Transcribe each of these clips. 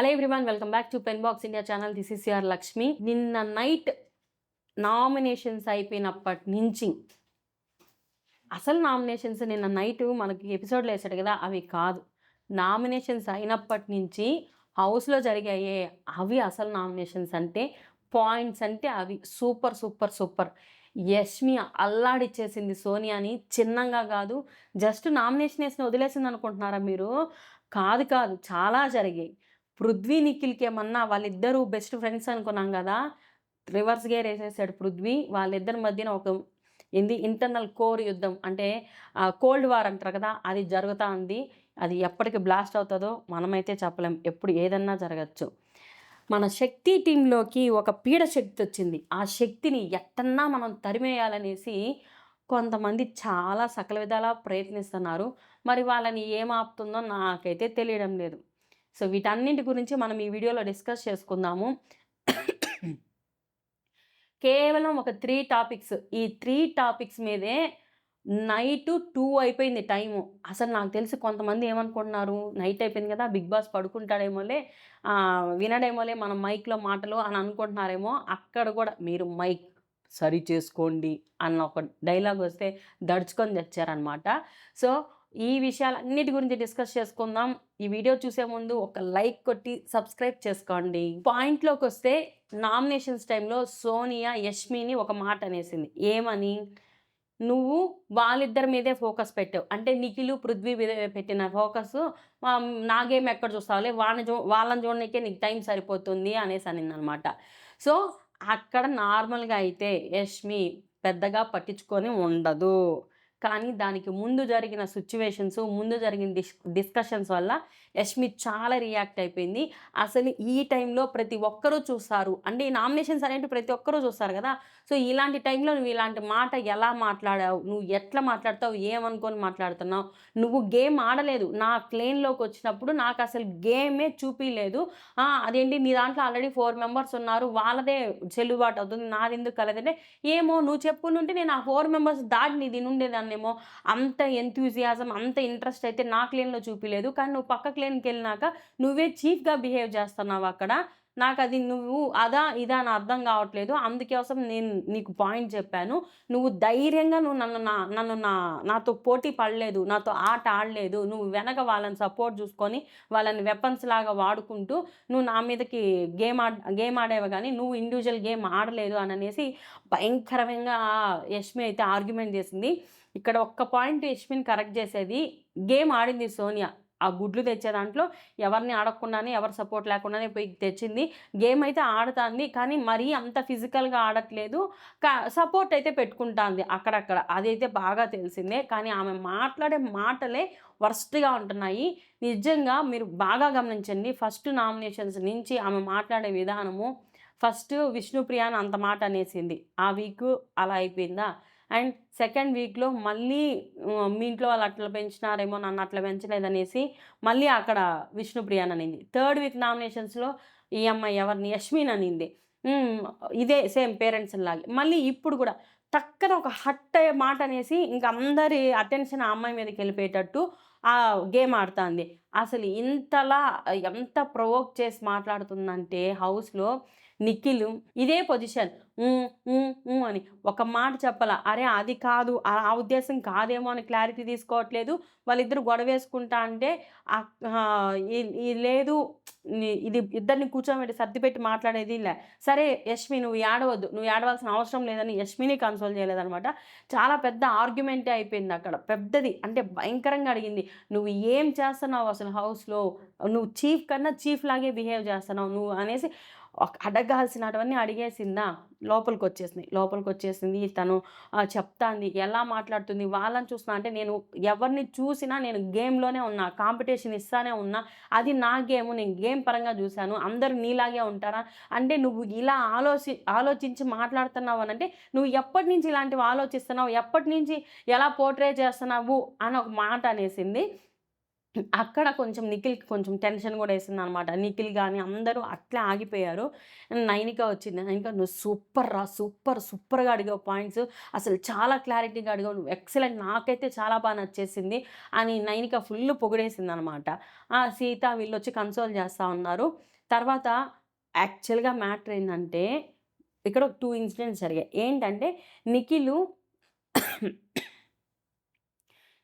Hello everyone, welcome back to pen box India channel. This is your Lakshmi. నిన్న night nominations అయిపోయినప్పటి నుంచి అసలు nominations నిన్న night మనకి ఎపిసోడ్లో వేసాడు కదా, అవి కాదు. నామినేషన్స్ అయినప్పటి నుంచి హౌస్లో జరిగాయే అవి అసలు నామినేషన్స్ అంటే, పాయింట్స్ అంటే అవి సూపర్ సూపర్ సూపర్. యష్మి అల్లాడిచ్చేసింది సోనియాని, చిన్నంగా కాదు. జస్ట్ నామినేషన్ వేసిన వదిలేసింది అనుకుంటున్నారా మీరు? కాదు కాదు, చాలా జరిగాయి. పృథ్వీ నిఖిల్‌కి ఏమన్నా, వాళ్ళిద్దరూ బెస్ట్ ఫ్రెండ్స్ అనుకున్నాం గదా! రివర్స్ గేర్ ఏసేసాడు పృథ్వీ. వాళ్ళిద్దరి మధ్యన ఒక ఇంటర్నల్ కోర్ యుద్ధం అంటే కోల్డ్ వార్ అంటారు కదా! అది జరుగుతా ఉంది. అది ఎప్పటికి బ్లాస్ట్ అవుతదో మనమైతే చెప్పలేం. ఎప్పుడు ఏదన్నా జరగచ్చు. మన శక్తి టీమ్‌లోకి ఒక పీడ శక్తి వచ్చింది. ఆ శక్తిని ఎట్టన్నా మనం తరిమేయాలనేసి కొంతమంది చాలా సకల విధాలా ప్రయత్నిస్తున్నారు. మరి వాళ్ళని ఏం ఆపుతుందో నాకైతే తెలియడం లేదు. సో, వీటన్నింటి గురించి మనం ఈ వీడియోలో డిస్కస్ చేసుకుందాము. కేవలం ఒక 3 టాపిక్స్. ఈ 3 టాపిక్స్ మీదే నైటు 2 అయిపోయింది టైము. అసలు నాకు తెలిసి కొంతమంది ఏమనుకుంటున్నారు, నైట్ అయిపోయింది కదా, బిగ్ బాస్ పడుకుంటాడేమోలే, వినడేమోలే మన మైక్‌లో మాటలు అని అనుకుంటున్నారేమో. అక్కడ కూడా మీరు మైక్ సరి చేసుకోండి అన్న ఒక డైలాగ్ వస్తే దడుచుకొని చచ్చారనమాట. సో, ఈ విషయాలన్నిటి గురించి డిస్కస్ చేసుకుందాం. ఈ వీడియో చూసే ముందు ఒక లైక్ కొట్టి సబ్స్క్రైబ్ చేసుకోండి. పాయింట్‌లోకొస్తే నామినేషన్స్ టైంలో సోనియా యష్మిని ఒక మాట అనేసింది. ఏమని? నువ్వు వాళ్ళిద్దరి మీదే ఫోకస్ పెట్టావు. అంటే నిఖిలు, పృథ్వీ మీద పెట్టిన ఫోకసు నా గేమ్ ఎక్కడ చూస్తావులే, వాళ్ళని చూడనీకే నీకు టైం సరిపోతుంది అనేసి అనిందనమాట. సో, అక్కడ నార్మల్‌గా అయితే యష్మి పెద్దగా పట్టించుకొని ఉండదు. కానీ దానికి ముందు జరిగిన సిట్యుయేషన్స్, ముందు జరిగిన డిస్కషన్స్ వల్ల యష్మి చాలా రియాక్ట్ అయిపోయింది. అసలు ఈ టైంలో ప్రతి ఒక్కరూ చూస్తారు. అంటే ఈ నామినేషన్స్ అనేటివి ప్రతి ఒక్కరూ చూస్తారు గదా! సో, ఇలాంటి టైంలో నువ్వు ఇలాంటి మాట ఎలా మాట్లాడావు? నువ్వు ఎట్లా మాట్లాడతావు? ఏమనుకోని మాట్లాడుతున్నావు? నువ్వు గేమ్ ఆడలేదు. నా లేన్‌లోకొచ్చినప్పుడు నాకసలు గేమే చూపియలేదు. అదేంటి నీ దాంట్లో ఆల్రెడీ 4 మెంబర్స్ ఉన్నారు. వాళ్ళదే చెల్లుబాటు అవుతుంది. నాదెందుకు కాలేదంటే, ఏమో నువ్వు చెప్పునుంటే నేను ఆ 4 మెంబర్స్ దాటి నీది నుండేదాన్నేమో. అంత ఎంథూసియాజం, అంత ఇంట్రెస్ట్ అయితే నాకు లేన్‌లో చూపియలేదు. కానీ నువ్వు పక్క లేన్‌కెళ్ళినాక నువ్వే చీఫ్‌గా బిహేవ్ చేస్తున్నావక్కడ. నాకది నువ్వు అదా, ఇదా అని అర్థం కావట్లేదు. అందుకోసం నేను నీకు పాయింట్ చెప్పాను. నువ్వు ధైర్యంగా నువ్వు నాతో పోటీ పడలేదు. నాతో ఆట ఆడలేదు. నువ్వు వెనక వాళ్ళని సపోర్ట్ చూసుకొని, వాళ్ళని వెపన్స్ లాగా వాడుకుంటూ నువ్వు నా మీదకి గేమ్ ఆడావు గానీ, నువ్వు ఇండివిడ్యువల్ గేమ్ ఆడలేదు అననేసి భయంకరంగా యష్మి అయితే ఆర్గ్యుమెంట్ చేసింది. ఇక్కడ ఒక్క పాయింట్ యష్మిని కరెక్ట్ చేసేది, గేమ్ ఆడింది సోనియా. ఆ గుడ్లు తెచ్చే దాంట్లో ఎవరిని అడగకుండానే, ఎవరి సపోర్ట్ లేకుండానే పోయి తెచ్చింది. గేమ్ అయితే ఆడతాంది. కానీ మరీ అంత ఫిజికల్‌గా ఆడట్లేదు. సపోర్ట్ అయితే పెట్టుకుంటాంది అక్కడక్కడ. అదైతే బాగా తెలిసిందే. కానీ ఆమె మాట్లాడే మాటలే వరస్ట్‌గా ఉంటున్నాయి. నిజంగా మీరు బాగా గమనించండి. ఫస్ట్ నామినేషన్స్ నుంచి ఆమె మాట్లాడే విధానము, ఫస్ట్ విష్ణుప్రియని అంత మాట అనేసింది. ఆ వీకు అలా అయిపోయిందా? అండ్ సెకండ్ వీక్‌లో మళ్ళీ మీ ఇంట్లో వాళ్ళు అట్లా పెంచినారేమో, నన్ను అట్లా పెంచలేదనేసి మళ్ళీ అక్కడ విష్ణుప్రియననింది. థర్డ్ వీక్ నామినేషన్స్‌లో ఈ అమ్మాయి ఎవరిని, యష్మిననింది. హ్మ్. ఇదే సేమ్ పేరెంట్స్‌లాగే. మళ్ళీ ఇప్పుడు గూడా టక్కన ఒక హట్ అయ్యే మాట అనేసి ఇంక అందరి అటెన్షన్ ఆ అమ్మాయి మీదకెళ్ళిపోయేటట్టు గేమ్ ఆడుతాంది. అసలు ఇంతలా ఎంత ప్రొవోక్ చేసి మాట్లాడుతుందంటే హౌస్‌లో నిఖిల్ ఇదే పొజిషన్. హ్మ్. హ్మ్. హ్మ్. అని ఒక మాట చెప్పలా. అరే! అది కాదు. ఆ ఉద్దేశ్యం కాదేమో అని క్లారిటీ తీసుకోవట్లేదు. వాళ్ళిద్దరు గొడవేసుకుంటా అంటే లేదు, ఇది ఇద్దరిని కూర్చోబెట్టి సర్దిపెట్టి మాట్లాడేది లే. సరే యష్మి నువ్వు ఏడవద్దు. నువ్వు ఏడవాల్సిన అవసరం లేదని యష్మిని కన్సోల్ చేయలేదనమాట. చాలా పెద్ద ఆర్గ్యుమెంటే అయిపోయిందక్కడ. పెద్దది. అంటే భయంకరంగా అడిగింది. "నువ్వు ఏం చేస్తున్నావు అసలు హౌస్‌లో? నువ్వు చీఫ్ కన్నా చీఫ్ లాగే బిహేవ్ చేస్తున్నావు నువ్వు" అనేసి అడగాల్సినటువన్నీ అడిగేసిందా, లోపలికొచ్చేసింది. తను చెప్తాంది. ఎలా మాట్లాడుతుంది, వాళ్ళని చూస్తున్నా అంటే నేను ఎవరిని చూసినా నేను గేమ్‌లోనే ఉన్నా. కాంపిటీషన్ ఇస్తానే ఉన్నా. అది నా గేము. నేను గేమ్ పరంగా చూసాను. అందరూ నీలాగే ఉంటారా? అంటే నువ్వు ఇలా ఆలోచించి మాట్లాడుతున్నావు అనంటే, నువ్వు ఎప్పటినుంచి ఇలాంటివి ఆలోచిస్తున్నావు? ఎప్పటినుంచి ఎలా పోర్ట్రే చేస్తున్నావు? అని ఒక మాట అనేసింది. అక్కడ కొంచెం నిఖిల్‌కి కొంచెం టెన్షన్ గూడా యేసిందనమాట. నిఖిల్ గాని అందరూ అట్లే ఆగిపోయారు. నైనిక వచ్చింది. "నైనిక నువ్వు సూపర్ రా! సూపర్! సూపర్‌గా అడిగావు పాయింట్స్. అసలు చాలా క్లారిటీగా అడిగావు. నువ్వు ఎక్సలెంట్. నాకైతే చాలా నచ్చేసింది" అని నైనిక ఫుల్లు పొగిడేసిందనమాట. సీత వీళ్ళొచ్చి కన్సోల్ చేస్తా ఉన్నారు. తర్వాత యాక్చువల్‌గా మ్యాటర్ ఏందంటే ఇక్కడ 2 ఇన్సిడెంట్స్ జరిగాయి. ఏంటంటే నిఖిలు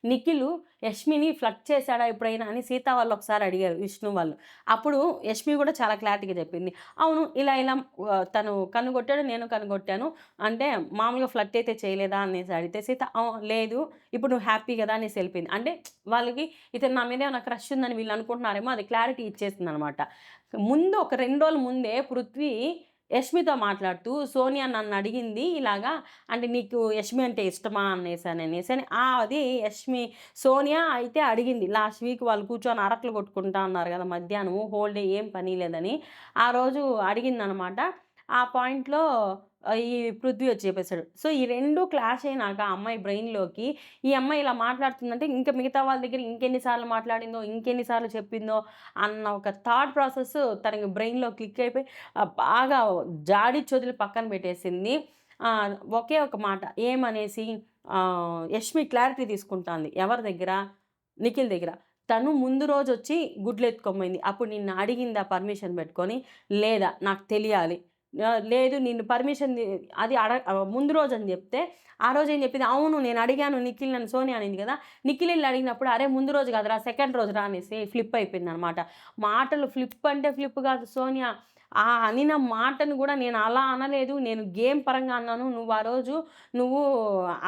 నిఖిలు యష్మిని ఫ్లర్ట్ చేశాడా ఎప్పుడైనా అని సీత వాళ్ళు ఒకసారి అడిగారు విష్ణు వాళ్ళు. అప్పుడు యష్మి కూడా చాలా క్లారిటీగా చెప్పింది. అవును ఇలా ఇలా తను కన్నుగొట్టాడు, నేను కన్నుగొట్టాను. అంటే మామూలుగా ఫ్లర్ట్ అయితే చేయలేదా అనేసి అడిగితే సీత లేదు ఇప్పుడు నువ్వు హ్యాపీ కదా అనేసి వెళ్ళిపోయింది. అంటే వాళ్ళకి ఇతను నా మీద ఏమైనా క్రష్ ఉందని వీళ్ళు అనుకుంటున్నారేమో అది క్లారిటీ ఇచ్చేసిందనమాట. ముందు ఒక 2 రోజుల ముందే పృథ్వీ యష్మితో మాట్లాడుతూ సోనియా నన్నడిగింది ఇలాగా అంటే "నీకు యష్మి అంటే ఇష్టమా?" అనేసని అది యష్మి సోనియా అయితే అడిగింది. లాస్ట్ వీక్ వాళ్ళు కూర్చొని అరటలు కొట్టుకుంటా ఉన్నారు గదా! మధ్యాహ్నం హోల్ డే ఏం పని లేదని. ఆ రోజు అడిగిందనమాట. ఆ పాయింట్‌లో ఈ పృథ్వీ వచ్చి చెప్పేసాడు. సో, ఈ 2 క్లాష్ అయినాక ఆ అమ్మాయి బ్రెయిన్‌లోకి ఈ అమ్మాయి ఇలా మాట్లాడుతుందంటే ఇంక మిగతా వాళ్ళ దగ్గర ఇంకెన్ని సార్లు మాట్లాడిందో, ఇంకెన్ని సార్లు చెప్పిందో అన్న ఒక థాట్ ప్రాసెస్ తనకి బ్రెయిన్‌లో క్లిక్ అయిపోయి బాగా జాడిచ్చొదిలి పక్కన పెట్టేసింది. ఒకే ఒక మాట ఏమనేసి యష్మి క్లారిటీ తీసుకుంటాంది. ఎవరి దగ్గర? నిఖిల్ దగ్గర. తను ముందు రోజొచ్చి గుడ్లెత్తుకోబోయింది. అప్పుడు నిన్ను అడిగిందా పర్మిషన్ పెట్టుకొని? లేదా? నాకు తెలియాలి. లేదు నిన్ను పర్మిషన్ అది ముందు రోజని జెప్తే, ఆ రోజేం జెప్పింది? అవును నేను అడిగాను నిఖిల్ నన్ను సోనియా అనింది గదా! నిఖిల్ ఎళ్లి అడిగినప్పుడు అరే ముందు రోజు కాదురా సెకండ్ రోజు రా అనేసి ఫ్లిప్ అయిపోయిందనమాట. మాటలు ఫ్లిప్ అంటే ఫ్లిప్ గాదు సోనియా. అనిన మాటను గూడా నేను అలా అనలేదు. నేను గేమ్ పరంగా అన్నాను. నువ్వు ఆ రోజు నువ్వు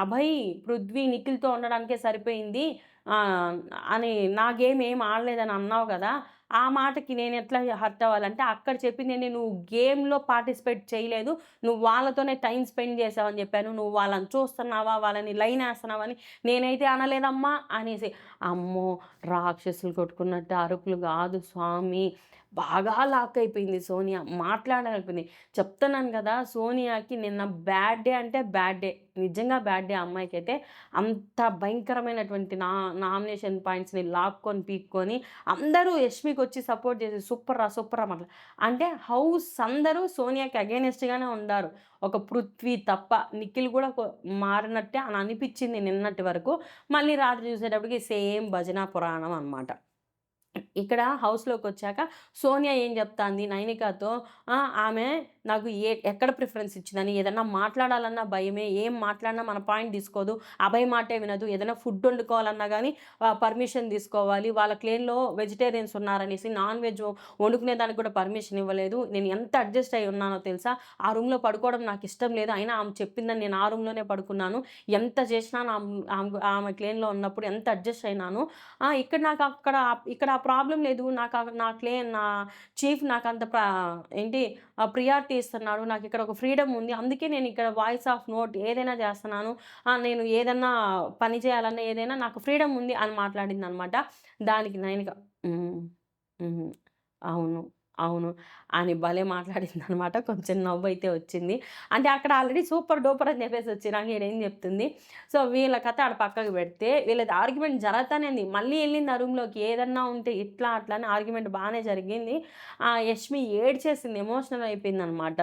అభయ్, పృథ్వీ, నిఖిల్‌తో ఉండడానికే సరిపోయింది. ఆహ్, అని నా గేమ్ ఏం ఆడలేదని అన్నావు గదా! ఆ మాటకి నేనెట్లా హర్ట్ అవ్వాలంటే, అక్కడ చెప్పిందేంటి నువ్వు గేమ్‌లో పార్టిసిపేట్ చేయలేదు. నువ్వు వాళ్ళతోనే టైమ్ స్పెండ్ చేశావని చెప్పాను. నువ్వు వాళ్ళని చూస్తున్నావా? వాళ్ళని లైనేస్తున్నావని నేనైతే అనలేదమ్మా అనేసి. అమ్మో! రాక్షసులు కొట్టుకున్నట్టు అరుపులు గాదు స్వామి. బాగా లాక్ అయిపోయింది సోనియా. మాట్లాడలేకపోయింది. చెప్తున్నాను గదా! సోనియాకి నిన్న బ్యాడ్ డే అంటే బ్యాడ్ డే. నిజంగా బ్యాడ్ డే ఆ అమ్మాయికైతే. అంత భయంకరమైనటువంటి నామినేషన్ పాయింట్స్‌ని లాక్కొని, పీక్కొని అందరూ యష్మికొచ్చి సపోర్ట్ చేసి సూపర్ రా! సూపర్ రా! అంటే హౌస్ అందరూ సోనియాకి అగైనెస్ట్‌గానే ఉండారు. ఒక పృథ్వీ తప్ప. నిఖిల్ గూడా మారినట్టే అని అనిపిచ్చింది నిన్నటి వరకు. మళ్ళీ రాత్రి చూసేటప్పటికి సేమ్ భజన పురాణం అనమాట. ఇక్కడ హౌస్‌లోకొచ్చాక సోనియా ఏం జెప్తాంది నైనికతో ఆమె నాకు ఎక్కడ ప్రిఫరెన్స్ ఇచ్చిందని, ఏదన్నా మాట్లాడాలన్నా భయమే, ఏం మాట్లాడినా మన పాయింట్ తీసుకోదు. అభయ్ మాటే వినదు. ఏదైనా ఫుడ్ వండుకోవాలన్నా గానీ పర్మిషన్ తీసుకోవాలి. వాళ్ళ క్లేన్‌లో వెజిటేరియన్స్ ఉన్నారనేసి నాన్ వెజ్ వండుకునేదానికి కూడా పర్మిషన్ ఇవ్వలేదు. నేను ఎంత అడ్జస్ట్ అయ్యి ఉన్నానో తెలుసా? ఆ రూమ్‌లో పడుకోవడం నాకిష్టం లేదు. అయినా ఆమె చెప్పిందని నేను ఆ రూమ్‌లోనే పడుకున్నాను. ఎంత చేసినా ఆమె క్లేన్‌లో ఉన్నప్పుడు ఎంత అడ్జస్ట్ అయినాను. ఇక్కడ ఆ ప్రాబ్లమ్ లేదు. నా చీఫ్ నాకంత ఏంటి ప్రియారిటీ ఇస్తున్నాడు. నాకిక్కడ ఒక ఫ్రీడమ్ ఉంది. అందుకే నేనిక్కడ వాయిస్ ఆఫ్ నోట్ ఏదైనా చేస్తున్నాను. నేను ఏదన్నా పని చేయాలన్నా ఏదైనా నాకు ఫ్రీడమ్ ఉంది అని మాట్లాడిందనమాట. దానికి నైనిక హ్మ్. హుహు. అవును. అవును. అని భలే మాట్లాడిందనమాట. కొంచెం నవ్వైతే వచ్చింది. అంటే అక్కడ ఆల్రెడీ సూపర్ డూపర్ అని చెప్పేసొచ్చి నాకు ఈడేం చెప్తుంది. సో, వీళ్ళ కథ ఆడ పక్కకు పెడితే వీళ్ళది ఆర్గ్యుమెంట్ జరగతానే ఉంది. మళ్ళీ ఎళ్ళింది ఆ రూమ్‌లోకి ఏదన్నా ఉంటే ఇట్లా అట్లా అని ఆర్గ్యుమెంట్ బానే జరిగింది. యష్మి ఏడ్చేసింది. ఎమోషనల్ అయిపోయిందనమాట.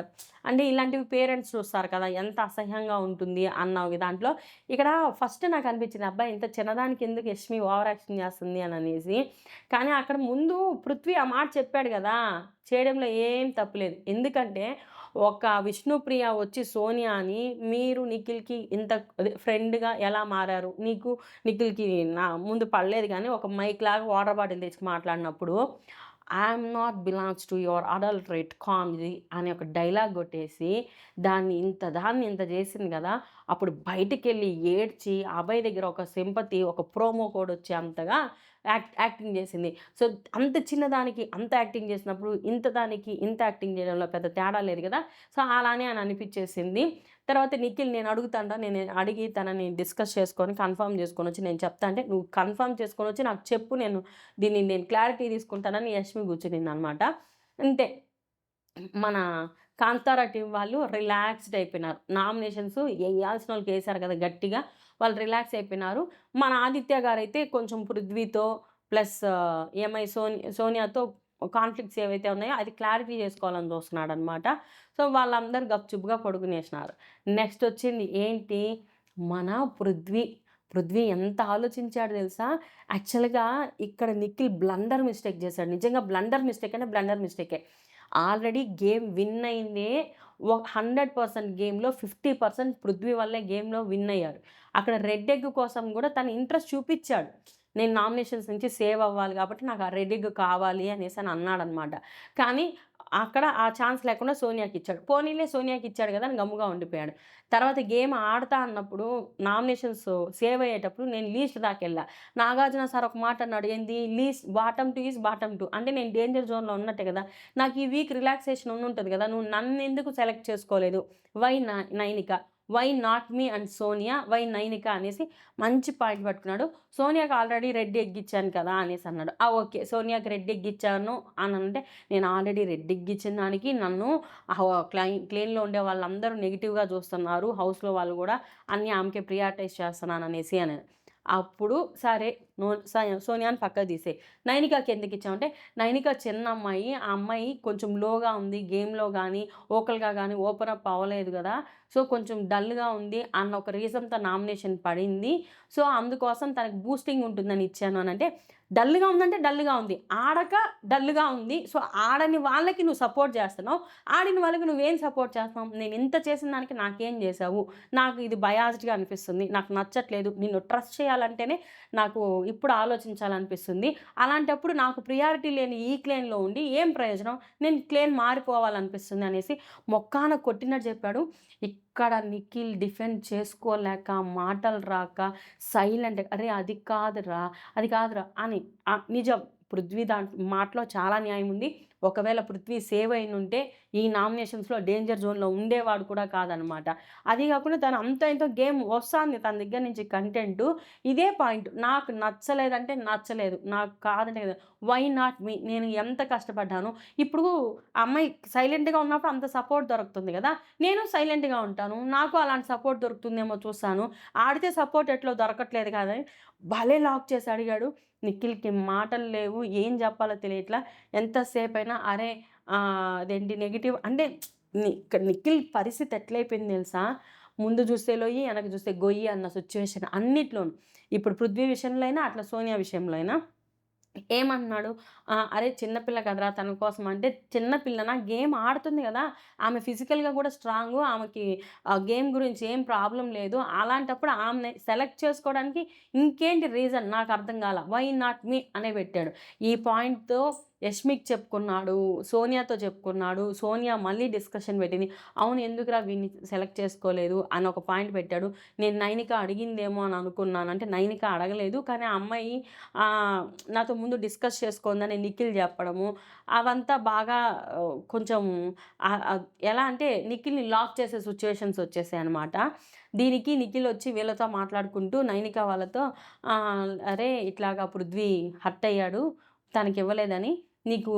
అంటే ఇలాంటివి పేరెంట్స్ చూస్తారు కదా! ఎంత అసహ్యంగా ఉంటుంది అన్న దాంట్లో ఇక్కడ ఫస్ట్ నాకనిపించింది అబ్బా! ఇంత చిన్నదానికి ఎందుకు యష్మి ఓవర్ యాక్షన్ చేస్తుంది అననేసి. కానీ అక్కడ ముందు పృథ్వీ ఆ మాట చెప్పాడు గదా! చేయడంలో ఏం తప్పులేదు. ఎందుకంటే ఒక విష్ణుప్రియ వచ్చి సోనియాని మీరు నిఖిల్‌కి ఇంత అదే ఫ్రెండ్‌గా ఎలా మారారు? నిఖిల్‌కి ముందు పడలేదు గానీ ఒక మైక్‌లాగా వాటర్ బాటిల్ తెచ్చి మాట్లాడినప్పుడు I'm not belongs to your adulterate కామ్‌ది అని ఒక డైలాగ్ కొట్టేసి దాన్ని ఇంత చేసింది గదా! అప్పుడు బయటికెళ్ళి ఏడ్చి అభయ్ దగ్గర ఒక సింపతి ఒక ప్రోమో కోడ్ వచ్చేంతగా యాక్టింగ్ చేసింది. సో, అంత చిన్నదానికి అంత యాక్టింగ్ చేసినప్పుడు, ఇంత యాక్టింగ్ చేయడంలో పెద్ద తేడా లేదు గదా! సో, అలానే అని అనిపిచ్చేసింది. తర్వాత నిఖిల్ నేను అడుగుతానురా, నేను అడిగి తనని డిస్కస్ చేసుకొని, కన్ఫర్మ్ చేసుకొనొచ్చి నేను చెప్తా అంటే, "నువ్వు కన్ఫర్మ్ చేసుకొనొచ్చి నాకు చెప్పు. నేను క్లారిటీ తీసుకుంటానని" యష్మి కూర్చునిందనమాట. అంతే. మన 'కాంతార' టీమ్ వాళ్ళు రిలాక్స్‌డ్ అయిపోయినారు. నామినేషన్స్ ఎయ్యాల్సినోళ్ళకి ఏసారు కదా! గట్టిగా. వాళ్ళు రిలాక్స్ అయిపోయినారు. మన 'ఆదిత్య' గారైతే కొంచెం పృథ్వీతో ప్లస్ ఈఎంఐ సోనియాతో కాన్‌ఫ్లిక్ట్స్ ఏవైతే ఉన్నాయో అది క్లారిటీ చేసుకోవాలని చూస్తున్నాడనమాట. సో, వాళ్ళందరూ గప్‌చుప్‌గా పడుకునేసినారు. నెక్స్ట్ వచ్చింది ఏంటి, మన పృథ్వీ. పృథ్వీ ఎంత ఆలోచించాడో తెలుసా? యాక్చువల్‌గా ఇక్కడ నిఖిల్ బ్లండర్ మిస్టేక్ చేశాడు. నిజంగా బ్లండర్ మిస్టేక్ అంటే బ్లండర్ మిస్టేకే. ఆల్రెడీ గేమ్ విన్ అయిందే 100% గేమ్‌లో 50% పృథ్వీ వల్లే గేమ్‌లో విన్ అయ్యారు. అక్కడ రెడ్ ఎగ్ కోసం గూడా తను ఇంట్రెస్ట్ చూపిచ్చాడు. నేను నామినేషన్స్ నుంచి సేవ్ అవ్వాలి కాబట్టి నాకు ఆ రెడ్ ఎగ్ కావాలి అనేసని అన్నాడనమాట. కానీ అక్కడ ఆ ఛాన్స్ లేకుండా సోనియాకిచ్చాడు. పోనీలే సోనియాకిచ్చాడు గదా! అని గమ్ముగా ఉండిపోయాడు. తర్వాత గేమ్ ఆడతా అన్నప్పుడు నామినేషన్స్ సేవ్ అయ్యేటప్పుడు నేను లీస్ట్ దాకెళ్ళా. నాగార్జున సార్ ఒక మాట అన్నాడు. ఏంది లీస్ట్ బాటమ్ 2 ఈస్ బాటమ్ 2 అంటే నేను డేంజర్ జోన్‌లో ఉన్నట్టే గదా! నాకు ఈ వీక్ రిలాక్సేషన్ ఉండుంటది గదా! నువ్వు నన్నెందుకు సెలెక్ట్ చేసుకోలేదు? Why Nainika? Why not me and Sonia? Why Nainika అనేసి మంచి పాయింట్ పట్టుకున్నాడు. సోనియాకి ఆల్రెడీ రెడ్ ఎగ్ ఇచ్చాను కదా! అనేసి అన్నాడు. ఓకే. సోనియాకి రెడ్ ఎగ్ ఇచ్చాను అనంటే, నేను ఆల్రెడీ రెడ్ ఎగ్ ఇచ్చిన దానికి నన్ను క్లెయిమ్‌లో ఉండే వాళ్ళందరూ నెగెటివ్‌గా చూస్తున్నారు. హౌస్‌లో వాళ్ళు గూడా అన్నీ ఆమెకే ప్రియారిటైజ్ చేస్తున్నాననేసి అని. అప్పుడు సరే సోనియాని పక్కకు తీసేయి. నైనికాకి ఎందుకిచ్చావంటే, నైనిక చిన్నమ్మాయి. ఆ అమ్మాయి కొంచెం లోగా ఉంది. గేమ్‌లో గానీ, వోకల్‌గా గానీ ఓపెన్ అప్ అవ్వలేదు గదా! సో, కొంచెం డల్‌గా ఉంది అన్న ఒక రీజన్‌తో నామినేషన్ పడింది. సో, అందుకోసం తనకి బూస్టింగ్ ఉంటుందని ఇచ్చాను అనంటే, డల్‌గా ఉందంటే డల్‌గా ఉంది. ఆడక డల్‌గా ఉంది. సో, ఆడని వాళ్ళకి నువ్వు సపోర్ట్ చేస్తున్నావు. ఆడిన వాళ్ళకి నువ్వేం సపోర్ట్ చేస్తున్నావు? నేనింత చేసిన దానికి నాకేం చేశావు? నాకు ఇది బయాస్డ్‌గా అనిపిస్తుంది. నాకు నచ్చట్లేదు. నిన్ను ట్రస్ట్ చేయాలంటేనే నాకు ఇప్పుడు ఆలోచించాలనిపిస్తుంది. అలాంటప్పుడు నాకు ప్రియారిటీ లేని ఈ క్లేన్‌లో ఉండి ఏం ప్రయోజనం? నేను క్లేన్ మారిపోవాలనిపిస్తుంది అనేసి మొక్కాన కొట్టినట్టు చెప్పాడు. ఇక్కడ నిఖిల్ డిఫెండ్ చేసుకోలేక, మాటలు రాక సైలెంట్‌గా "అరే! అది కాదురా" అని నిజం. పృథ్వీ మాటలో చాలా న్యాయం ఉంది. ఒకవేళ పృథ్వీ సేవ్ అయినుంటే ఈ నామినేషన్స్‌లో డేంజర్ జోన్‌లో ఉండేవాడు కూడా కాదనమాట. అది కాకుండా తను అంతో ఇంతో గేమ్ వస్తాంది తన దగ్గర నుంచి కంటెంటు. ఇదే పాయింట్. నాకు నచ్చలేదంటే నచ్చలేదు. నాకు కాదంటే కాదు. Why not me? నేను ఎంత కష్టపడ్డాను. ఇప్పుడు ఆ అమ్మాయి సైలెంట్‌గా ఉన్నప్పుడు అంత సపోర్ట్ దొరుకుతుంది గదా! నేను సైలెంట్‌గా ఉంటాను. నాకు అలాంటి సపోర్ట్ దొరుకుతుందేమో చూస్తాను. ఆడితే సపోర్ట్ ఎట్లో దొరకట్లేదు కదా! భలే లాక్ చేసి అడిగాడు. నిఖిల్‌కి మాటలు లేవు. ఏం జెప్పాలో తెలియట్లా. ఎంతసేపైనా అరే అదేంటి నెగెటివ్ అంటే ఇక్కడ నిఖిల్ పరిస్థితి ఎట్లయిపోయింది తెలుసా? ముందు జూస్తే లొయ్యి, ఎనక జూస్తే గొయ్యి అన్న సిట్యుయేషన్ అన్నిట్లోను. ఇప్పుడు పృథ్వీ విషయంలో అయినా, అట్లా సోనియా విషయంలో అయినా. ఏమంటున్నాడు? "అరే చిన్న పిల్ల కదరా! తన కోసం" అంటే చిన్న పిల్లనా? గేమ్ ఆడుతుంది గదా! ఆమె ఫిజికల్‌గా గూడా స్ట్రాంగు. ఆమెకి గేమ్ గురించి ఏం ప్రాబ్లమ్ లేదు. అలాంటప్పుడు ఆమెని సెలెక్ట్ చేసుకోవడానికి ఇంకేంటి రీజన్ నాకర్థం గాల. వై నాట్ మీ అనే పెట్టాడు. ఈ పాయింట్‌తో యష్మికి చెప్పుకున్నాడు. సోనియాతో చెప్పుకున్నాడు. సోనియా మళ్ళీ డిస్కషన్ పెట్టింది. అవును ఎందుకురా వీడిని సెలెక్ట్ చేసుకోలేదు అని ఒక పాయింట్ పెట్టాడు. నేను నైనిక అడిగిందేమో అని అనుకున్నాను. అంటే నైనిక అడగలేదు. కానీ ఆ అమ్మాయి నాతో ముందు డిస్కస్ చేసుకుందని నిఖిల్ చెప్పడము. అవంతా బాగా కొంచెం ఎలా అంటే నిఖిల్‌ని లాక్ చేసే సిట్యుయేషన్స్ వచ్చేసాయన్నమాట. దీనికి నిఖిల్ వచ్చి వీళ్ళతో మాట్లాడుకుంటూ నైనిక వాళ్ళతో "అరే ఇట్లాగా పృథ్వీ హర్ట్ అయ్యాడు. తనకివ్వలేదని. నీకు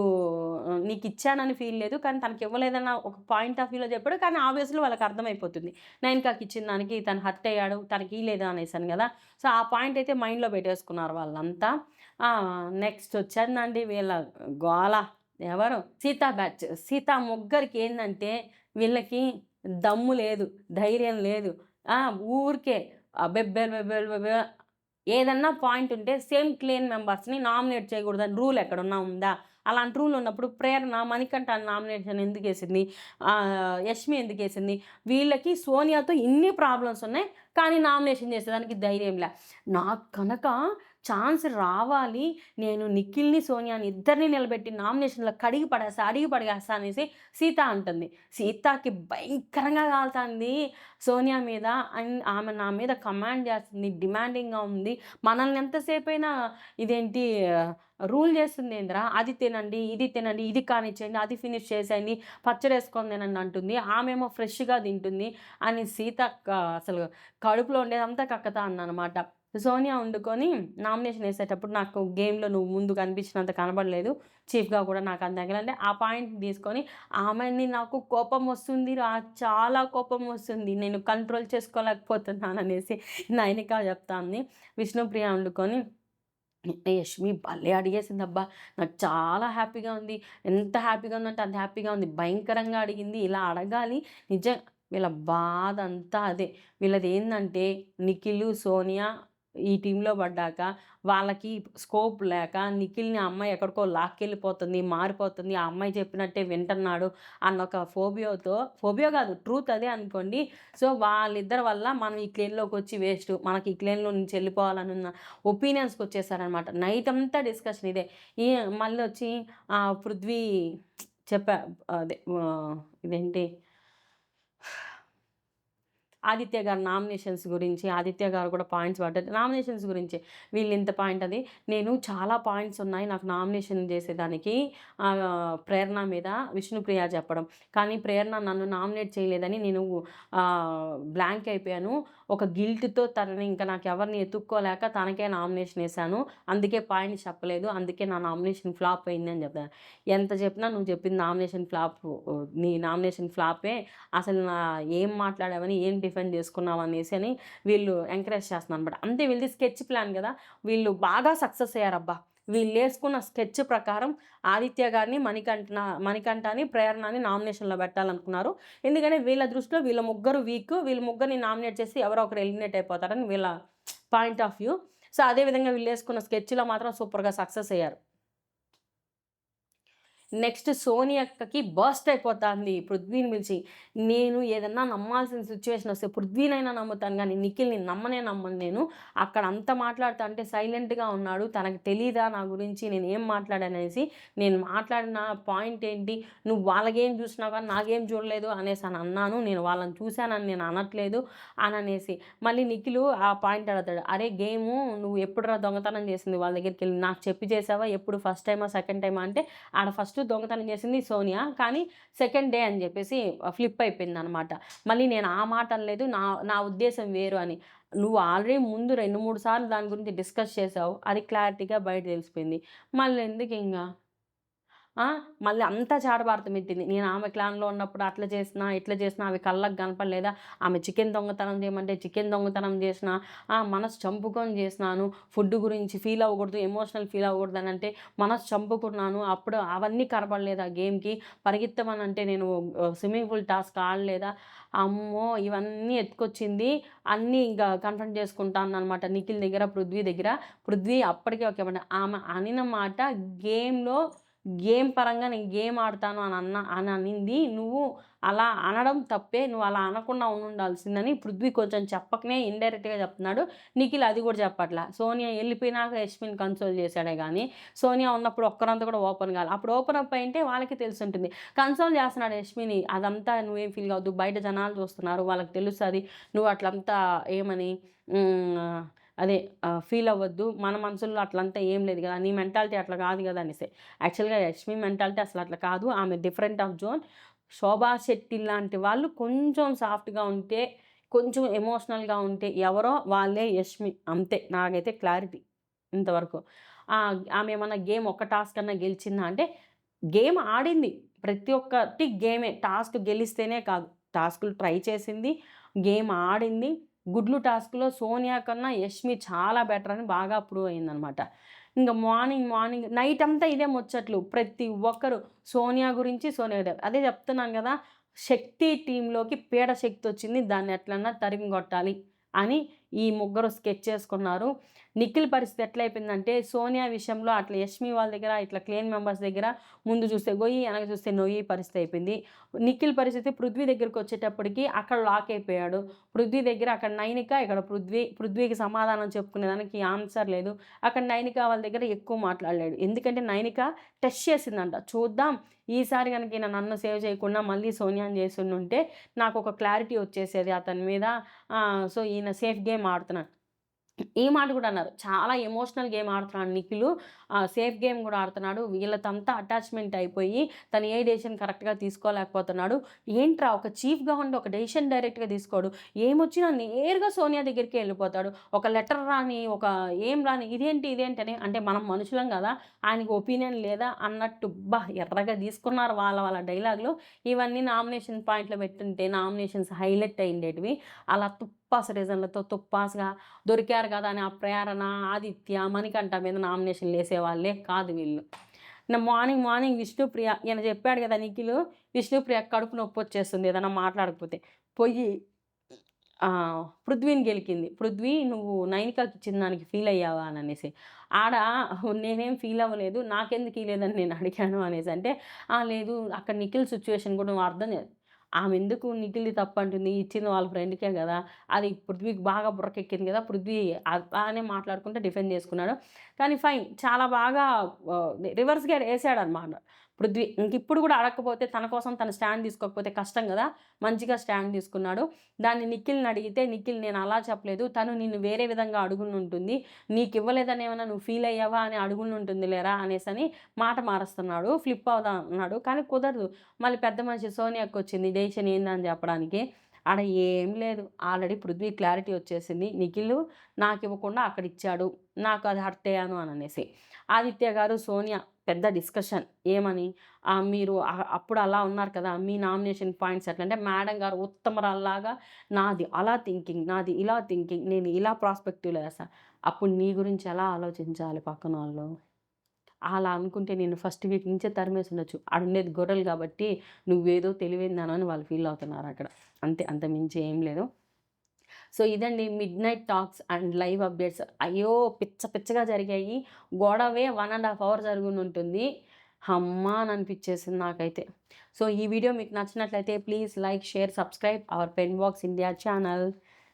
నీకిచ్చానని ఫీల్ లేదు. కానీ తనకివ్వలేదన్న ఒక పాయింట్ ఆఫ్ వ్యూలో చెప్పాడు. కానీ ఆబ్వియస్‌లీ వాళ్ళకర్థమైపోతుంది. నైనికాకిచ్చిన దానికి తను హర్ట్ అయ్యాడు. తనకియలేదు అనేసాను గదా! సో, ఆ పాయింట్ అయితే మైండ్‌లో పెట్టేసుకున్నారు వాళ్ళంతా. నెక్స్ట్ వచ్చేందండి వీళ్ళ గోల. ఎవరు? సీత బ్యాచ్. సీత ముగ్గురికి ఏందంటే వీళ్ళకి దమ్ము లేదు. ధైర్యం లేదు. ఊరికే బెబ్బేలు బెబ్బేలు బెబ్బే ఏదన్నా పాయింట్ ఉంటే సేమ్ క్లేన్ మెంబర్స్‌ని నామినేట్ చేయకూడదని రూల్ ఎక్కడన్నా ఉందా? అలాంటి రూల్ ఉన్నప్పుడు ప్రేరణ, మణికంఠ నామినేషన్ ఎందుకేసింది? యష్మి ఎందుకేసింది? వీళ్ళకి సోనియాతో ఇన్ని ప్రాబ్లమ్స్ ఉన్నాయి. కానీ నామినేషన్ చేసేదానికి ధైర్యం లే. నాకు కనుక ఛాన్స్ రావాలి. నేను నిఖిల్‌ని, సోనియాని ఇద్దరిని నిలబెట్టి నామినేషన్‌లో కడిగి పడేస్తా, అడిగి పడేస్తా అనేసి సీత అంటుంది. సీతకి భయంకరంగా కాలుతాంది సోనియా మీద. అండ్ ఆమె నా మీద కమాండ్ చేస్తుంది. డిమాండింగ్‌గా ఉంది. మనల్ని ఎంతసేపైనా ఇదేంటి రూల్ చేస్తుందేందిరా? అది తినండి, ఇది తినండి, ఇది కానిచ్చేయండి, అది ఫినిష్ చేసేయండి, పచ్చడేసుకొని తినండి అంటుంది. ఆమేమో ఫ్రెష్‌గా తింటుంది అని సీత అసలు కడుపులో ఉండేదంతా కక్కతా ఉందనమాట. సోనియా వండుకొని నామినేషన్ ఏసేటప్పుడు నాకు గేమ్‌లో నువ్వు ముందు కనిపించినంత కనబడలేదు. చీఫ్‌గా కూడా నాకంత ఎగలంటే ఆ పాయింట్ తీసుకొని ఆమెని నాకు కోపం వస్తుందిరా! చాలా కోపం వస్తుంది. నేను కంట్రోల్ చేసుకోలేకపోతున్నాననేసి నైనిక చెప్తాంది. విష్ణుప్రియ వండుకొని యష్మి భలే అడిగేసిందబ్బా! నాకు చాలా హ్యాపీగా ఉంది. ఎంత హ్యాపీగా ఉందంటే అంత హ్యాపీగా ఉంది. భయంకరంగా అడిగింది. ఇలా అడగాలి వీళ్ళ బాధంతా అదే. వీళ్ళదేందంటే నిఖిలు, సోనియా ఈ టీమ్‌లో పడ్డాక వాళ్ళకి స్కోప్ లేక నిఖిల్‌ని ఆ అమ్మాయి ఎక్కడికో లాక్కెళ్ళిపోతుంది, మారిపోతుంది. ఆ అమ్మాయి చెప్పినట్టే వింటున్నాడు అన్న ఒక ఫోబియా కాదు ట్రూత్ అదే అనుకోండి. సో, వాళ్ళిద్దరి వల్ల మనం ఈ క్లేన్‌లోకొచ్చి వేస్టు. మనకి ఈ క్లేన్‌లో నుంచి వెళ్ళిపోవాలనున్న ఒపీనియన్స్‌కొచ్చేసారనమాట. నైటంతా డిస్కషన్ ఇదే. ఈ మళ్ళొచ్చి పృథ్వీ చెప్పా అదే ఇదేంటి ఆదిత్య గారి నామినేషన్స్ గురించి, ఆదిత్య గారు కూడా పాయింట్స్ పడ్డది. నామినేషన్స్ గురించే. వీళ్ళింత పాయింట్ అది. నేను చాలా పాయింట్స్ ఉన్నాయి నాకు నామినేషన్ చేసేదానికి ప్రేరణ మీద విష్ణుప్రియ చెప్పడం. కానీ ప్రేరణ నన్ను నామినేట్ చేయలేదని నేను బ్లాంక్ అయిపోయాను. ఒక గిల్ట్‌తో తనని ఇంకా నాకెవరిని ఎతుక్కోలేక తనకే నామినేషన్ ఏశాను. అందుకే పాయింట్స్ చెప్పలేదు. అందుకే నా నామినేషన్ ఫ్లాప్ అయింది అని చెప్పాను. ఎంత చెప్పినా నువ్వు చెప్పింది నామినేషన్ ఫ్లాపు నీ నామినేషన్ ఫ్లాపే. అసలు ఏం మాట్లాడావని, ఏం డిఫెండ్ చేసుకున్నావు అనేసి అని వీళ్ళు ఎంకరేజ్ చేస్తున్నారనమాట. అంతే వీళ్ళది స్కెచ్ ప్లాన్ కదా! వీళ్ళు బాగా సక్సెస్ అయ్యారబ్బా! వీళ్ళేసుకున్న స్కెచ్ ప్రకారం ఆదిత్య గారిని, మణికంఠని, ప్రేరణని నామినేషన్‌లో పెట్టాలనుకున్నారు. ఎందుకంటే వీళ్ళ దృష్టిలో వీళ్ళ ముగ్గురు వీక్. వీళ్ళ ముగ్గురిని నామినేట్ చేసి ఎవరో ఒకరు ఎలిమినేట్ అయిపోతారని వీళ్ళ పాయింట్ ఆఫ్ వ్యూ. సో, అదే విధంగా వీళ్ళేసుకున్న స్కెచ్‌లో మాత్రం సూపర్‌గా సక్సెస్ అయ్యారు. నెక్స్ట్ సోని అక్కకి బర్స్ట్ అయిపోతాంది పృథ్వీని పిలిచి. నేను ఏదన్నా నమ్మాల్సిన సిచ్యువేషన్ వస్తే పృథ్వీనైనా నమ్ముతాను గానీ నిఖిల్‌ని నమ్మను నేను. అక్కడ అంత మాట్లాడుతా అంటే సైలెంట్‌గా ఉన్నాడు. తనకు తెలీదా నా గురించి నేనేం మాట్లాడాననేసి. నేను మాట్లాడిన పాయింట్ ఏంటి? నువ్వు వాళ్ళకేం చూసినావు కానీ నాకేం చూడలేదు అనేసని అన్నాను. నేను వాళ్ళని చూశానని నేను అనట్లేదు అననేసి. మళ్ళీ నిఖిలు ఆ పాయింట్ అడుగుతాడు. అరే గేము నువ్వు ఎప్పుడురా దొంగతనం చేసింది వాళ్ళ దగ్గరికెళ్ళి? నాకు చెప్పి చేసావా? ఎప్పుడు ఫస్ట్ టైమా? సెకండ్ టైమా? అంటే ఆడ ఫస్ట్ దొంగతనం చేసింది సోనియా. కానీ సెకండ్ డే అని జెప్పేసి ఫ్లిప్ అయిపోయిందనమాట. మళ్ళీ నేను ఆ మాట అనలేదు. నా నా ఉద్దేశ్యం వేరు అని. నువ్వు ఆల్రెడీ ముందు 2, 3 సార్లు దాని గురించి డిస్కస్ చేసావు. అది క్లారిటీగా బయట తెలిసిపోయింది. మళ్ళెందుకింగ? ఆ! మళ్ళీ అంతా చాడబారతం ఎత్తింది. నేను ఆమె క్లాన్‌లో ఉన్నప్పుడు అట్లా చేసినా, ఇట్లా చేసినా అవి కళ్ళకి కనపడలేదా? ఆమె చికెన్ దొంగతనం చేయమంటే చికెన్ దొంగతనం చేసినా, మనసు చంపుకొని చేసినాను. ఫుడ్ గురించి ఫీల్ అవ్వకూడదు, ఎమోషనల్ ఫీల్ అవ్వకూడదనంటే మనసు చంపుకున్నాను. అప్పుడు అవన్నీ కనపడలేదా గేమ్‌కి? పరిగెత్తమనంటే నేను స్విమ్మింగ్ పూల్ టాస్క్ ఆడలేదా? అమ్మో! ఇవన్నీ ఎత్తుకొచ్చింది. అన్నీ ఇంకా కన్ఫ్రంట్ చేసుకుంటాందనమాట నిఖిల్ దగ్గర, పృథ్వీ దగ్గర. పృథ్వీ అప్పటికే ఓకే మాట. ఆమె అనిన మాట గేమ్‌లో గేమ్ పరంగా నేను గేమ్ ఆడతాను అని అనింది. నువ్వు అలా అనడం తప్పే. నువ్వు అలా అనకుండా ఉండుండాల్సిందని పృథ్వీ కొంచెం చెప్పకనే ఇండైరెక్ట్‌గా చెప్తున్నాడు. నిఖిల్ అది కూడా చెప్పట్ల. సోనియా ఎళ్ళిపోయినాక యష్మిని కన్సోల్ చేశాడే గానీ, సోనియా ఉన్నప్పుడు ఒక్కరంతా కూడా ఓపెన్ కాలే. అప్పుడు ఓపెన్ అప్ అయ్యుంటే వాళ్ళకి తెలిసుంటుంది. కన్సోల్ చేస్తున్నాడు యష్మిని. అదంతా నువ్వేం ఫీల్ కావద్దు. బయట జనాలు చూస్తున్నారు. వాళ్ళకి తెలుస్తది. నువ్వు అట్లంతా ఏమని హ్మ్. అదే ఫీల్ అవ్వద్దు. మన మనసుల్లో అట్లంతా ఏం లేదు గదా! నీ మెంటాలిటీ అట్లా కాదు గదా! అనేసి. యాక్చువల్‌గా యష్మి మెంటాలిటీ అసలు అట్లా కాదు. ఆమె different of zone. Shobha Shetty లాంటి వాళ్ళు కొంచెం సాఫ్ట్‌గా ఉంటే, కొంచెం ఎమోషనల్‌గా ఉంటే ఎవరో వాళ్ళే యష్మి. అంతే. నాకైతే క్లారిటీ ఇంతవరకు. ఆమె ఏమన్నా గేమ్ ఒక్క టాస్క్ అన్నా గెలిచిందా అంటే, గేమ్ ఆడింది. ప్రతి ఒక్కటి గేమే. టాస్క్ గెలిస్తేనే కాదు. టాస్కులు ట్రై చేసింది. గేమ్ ఆడింది. గుడ్లు టాస్క్‌లో సోనియా కన్నా యష్మి చాలా బెటర్ అని బాగా ప్రూవ్ అయిందనమాట. ఇంక మార్నింగ్ నైటంతా ఇదే ముచ్చట్లు. ప్రతి ఒక్కరు సోనియా గురించి అదే చెప్తున్నాను గదా! శక్తి టీమ్‌లోకి పీడ శక్తొచ్చింది. దాన్ని ఎట్లన్నా తరిమి కొట్టాలి అని ఈ ముగ్గురు స్కెచ్ చేసుకున్నారు. నిఖిల్ పరిస్థితి ఎట్లయిపోయిందంటే సోనియా విషయంలో అట్లా యష్మి వాళ్ళ దగ్గర ఇట్లా క్లేన్ మెంబర్స్ దగ్గర ముందు చూస్తే గొయ్యి, వెనక చూస్తే నొయ్యి పరిస్థితి అయిపోయింది. నిఖిల్ పరిస్థితి పృథ్వీ దగ్గరికొచ్చేటప్పటికి అక్కడ లాక్ అయిపోయాడు. పృథ్వీ దగ్గర అక్కడ నైనిక, ఇక్కడ పృథ్వీకి సమాధానం చెప్పుకునేదానికి ఆన్సర్ లేదు. అక్కడ నైనిక వాళ్ళ దగ్గర ఎక్కువ మాట్లాడలేడు. ఎందుకంటే నైనిక టెస్ట్ చేసిందంట. చూద్దాం ఈసారి గనక ఈయన నన్ను సేవ్ చేయకుండా మళ్ళీ సోనియాని చేసుండుంటే నాకొక క్లారిటీ వచ్చేసేది అతని మీద. సో, ఈయన సేఫ్ గేమ్ ఆడుతున్నాడు. ఈ మాట గూడా అన్నారు. చాలా ఎమోషనల్ గేమ్ ఆడుతున్నాడు నిఖిలు. సేఫ్ గేమ్ గూడా ఆడుతున్నాడు. వీళ్ళతంతా అటాచ్‌మెంట్ అయిపోయి తను ఏ డెసిషన్ కరెక్ట్‌గా తీసుకోలేకపోతున్నాడు. ఏంట్రా ఒక చీఫ్‌గా ఉండి ఒక డెసిషన్ డైరెక్ట్‌గా తీసుకోడు. ఏమొచ్చినా నేరుగా సోనియా దగ్గరికే ఎళ్ళిపోతాడు. ఒక లెటర్ రాని, ఒక ఏం రాని ఇదేంటి అని అంటే మనం మనుషులం గదా! ఆయనకి ఒపీనియన్ లేదా అన్నట్టు ఎర్రగా తీసుకున్నారు వాళ్ళ డైలాగులు. ఇవన్నీ నామినేషన్ పాయింట్‌లో పెట్టుంటే నామినేషన్స్ హైలైట్ అయ్యుండేటివి. అలా తుప్పాసు రీజన్‌లతో తుప్పాసుగా దొరికారు కదా అని ఆ ప్రేరణ, ఆదిత్య, మణికంఠ మీద నామినేషన్‌లేసేవాళ్ళే కాదు వీళ్ళు. మార్నింగ్ మార్నింగ్ విష్ణుప్రియ ఈయన చెప్పాడు కదా నిఖిలు, విష్ణుప్రియకి కడుపు నొప్పొచ్చేస్తుంది ఏదన్నా మాట్లాడకపోతే. పొయ్యి పృథ్వీని గెలికింది. పృథ్వీ నువ్వు నైనికాకిచ్చిన దానికి ఫీలయ్యావా అననేసి. ఆడ నేనేం ఫీలవ్వలేదు. నాకెందుకు ఇయలేదని నేను అడిగాను అనేసి అంటే, లేదు అక్కడ నిఖిల్ సిట్యుయేషన్ కూడా నువ్వు అర్థం ఆమెందుకు నిఖిల్‌ది తప్పంటుంది. ఇచ్చింది వాళ్ళ ఫ్రెండ్‌కే గదా! అది పృథ్వీకి బాగా బుర్రకెక్కింది గదా! పృథ్వీ బానే మాట్లాడుకుంటే డిఫెండ్ చేసుకున్నాడు. కానీ ఫైన్ చాలా బాగా రివర్స్‌గా ఏసాడనమాట. పృథ్వీ. ఇంకిప్పుడు గూడా అడక్కపోతే తన కోసం తను స్టాండ్ తీసుకోకపోతే కష్టం గదా! మంచిగా స్టాండ్ తీసుకున్నాడు. దాన్ని నిఖిల్‌ని అడిగితే నిఖిల్ నేను అలా చెప్పలేదు. తను నిన్ను వేరే విధంగా అడుగునుంటుంది. నీకివ్వలేదని ఏమన్నా నువ్వు ఫీల్ అయ్యావా అని అడుగునుంటుంది లేరా అనేసని మాట మారుస్తున్నాడు. ఫ్లిప్ అవుదాం అన్నాడు. కానీ కుదరదు. మళ్ళీ పెద్ద మనిషి సోనియాకొచ్చింది డెసిషన్ ఏందని చెప్పడానికి. ఆడ ఏం లేదు. ఆల్రెడీ పృథ్వీ క్లారిటీ వచ్చేసింది. నిఖిల్ నాకివ్వకుండా అక్కడిచ్చాడు. నాకు అది హర్ట్ అయ్యాను అననేసి. ఆదిత్య గారు, సోనియా పెద్ద డిస్కషన్. ఏమని? మీరు అప్పుడు అలా ఉన్నారు కదా! మీ నామినేషన్ పాయింట్స్ ఎట్లంటే మేడం గారు ఉత్తమరాల్లాగా నాది అలా థింకింగ్, నాది ఇలా థింకింగ్, నేను ఇలా ప్రాస్పెక్టివ్‌లో ఏస్తా. అప్పుడు నీ గురించి ఎలా ఆలోచించాలి పక్కనోళ్ళు? అలా అనుకుంటే నేను ఫస్ట్ వీక్ నుంచే తరిమేసుండొచ్చు. ఆడుండేది గొర్రెలు గాబట్టి నువ్వేదో తెలివైనదానని వాళ్ళు ఫీల్ అవుతున్నారక్కడ. అంతే. అంతకు మించి ఏం లేదు. సో, ఇదండి midnight talks and live updates. అయ్యో! పిచ్చ పిచ్చగా జరిగాయి. గొడవే 1 ½ అవర్ జరుగునుంటుంది. హమ్మా! అని అనిపిచ్చేసింది నాకైతే. సో, ఈ వీడియో మీకు నచ్చినట్లయితే please like, share, subscribe our pen box India channel.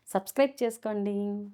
Subscribe చేసుకోండి.